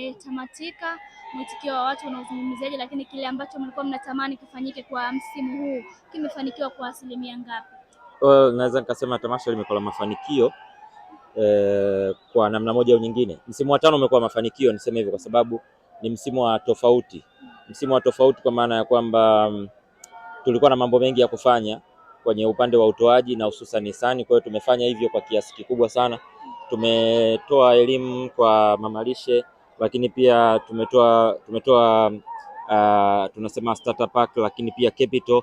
umetamatika, mwitikio wa watu unaozungumziaje, lakini kile ambacho mlikuwa mnatamani kifanyike kwa msimu huu kimefanikiwa kwa asilimia ngapi? Naweza nikasema tamasha limekuwa la mafanikio kwa namna moja au nyingine. Msimu wa 5 umekuwa mafanikio, niseme hivyo, kwa sababu ni msimu wa tofauti. Msimu wa tofauti kwa maana ya kwamba tulikuwa na mambo mengi ya kufanya kwenye upande wa utoaji na hususan hisani. Kwa hiyo tumefanya hivyo kwa kiasi kikubwa sana. Tumetoa elimu kwa mamalishe, lakini pia tumetoa tunasema starter pack, lakini pia capital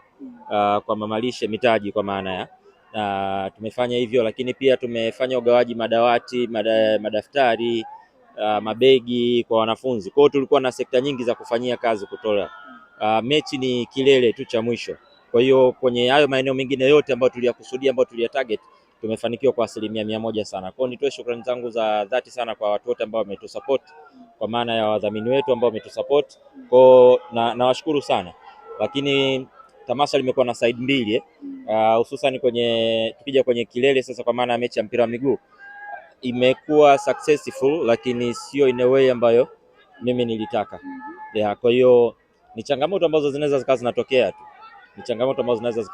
kwa mamalishe, mitaji kwa maana ya tumefanya hivyo, lakini pia tumefanya ugawaji madawati, madaftari, mabegi kwa wanafunzi. Kwa hiyo tulikuwa na sekta nyingi za kufanyia kazi kutoa. Mechi ni kilele tu cha mwisho. Kwa hiyo kwenye hayo maeneo mengine yote ambayo tuliyakusudia, ambayo tuliyatarget, tumefanikiwa kwa 100% sana. Kwa hiyo nitoe shukrani zangu za dhati sana kwa watu wote ambao wametusupport, kwa maana ya wadhamini wetu ambao wametusupport. Kwa nawashukuru sana. Lakini tamasha limekuwa na side mbili hususan tukija kwenye kilele sasa, kwa maana ya mechi ya mpira wa miguu imekuwa successful, lakini sio in a way ambayo mimi nilitaka. Kwa hiyo ni changamoto ambazo zinaweza zikawa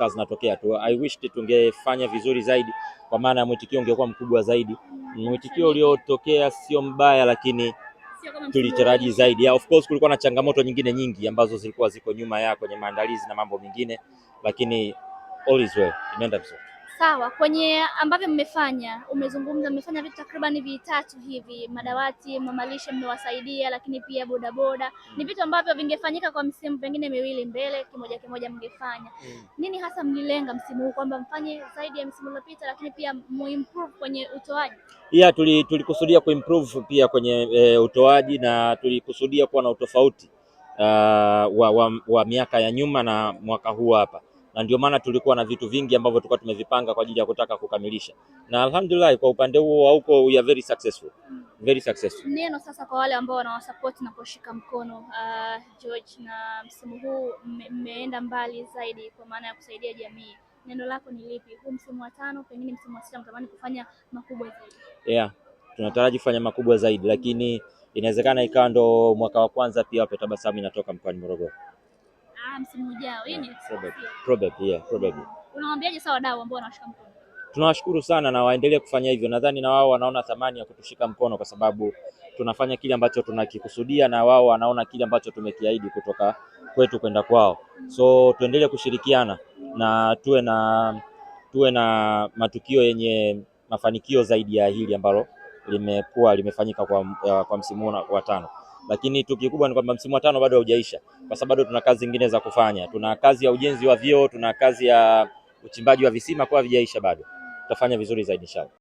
zinatokea tu. I wish tungefanya vizuri zaidi, kwa maana ya mwitikio ungekuwa mkubwa zaidi. Mwitikio uliotokea sio mbaya, lakini tulitaraji zaidi. Of course kulikuwa na changamoto nyingine nyingi ambazo zilikuwa ziko nyuma ya kwenye maandalizi na mambo mengine, lakini all is well, imeenda vizuri. Sawa, kwenye ambavyo mmefanya vitu takriban vitatu hivi, madawati, mamalishe mmewasaidia, lakini pia bodaboda. Ni vitu ambavyo vingefanyika kwa msimu pengine miwili mbele, kimoja mngefanya. Nini hasa mlilenga msimu huu kwamba mfanye zaidi ya msimu uliopita, lakini pia muimprove kwenye utoaji? Tulikusudia kuimprove pia kwenye utoaji, na tulikusudia kuwa na utofauti wa miaka ya nyuma na mwaka huu hapa, na ndio maana tulikuwa na vitu vingi ambavyo tulikuwa tumevipanga kwa ajili ya kutaka kukamilisha, na alhamdulillah kwa upande huo huko we are very successful. Neno sasa kwa wale ambao wanawasupport na kushika mkono George, na msimu huu mmeenda mbali zaidi kwa maana ya kusaidia jamii, neno lako ni lipi? Huu msimu wa 5, pengine msimu wa 6 mtamani kufanya makubwa zaidi. Tunataraji kufanya makubwa zaidi, lakini inawezekana ikawa ndo mwaka wa kwanza pia Wape Tabasamu inatoka mkoani Morogoro. Msimu ujao ni probably. Unawaambiaje sasa wadau ambao wanashika mkono? Tunawashukuru sana na waendelee kufanya hivyo. Nadhani na wao wanaona thamani ya kutushika mkono, kwa sababu tunafanya kile ambacho tunakikusudia na wao wanaona kile ambacho tumekiahidi kutoka kwetu kwenda kwao. So tuendelee kushirikiana na tuwe na matukio yenye mafanikio zaidi ya hili ambalo limefanyika kwa msimu wa 5. Lakini tukikubwa ni kwamba msimu wa 5 bado haujaisha, kwa sababu tuna kazi zingine za kufanya. Tuna kazi ya ujenzi wa vyoo, tuna kazi ya uchimbaji wa visima, kwa havijaisha bado. Tutafanya vizuri zaidi inshallah.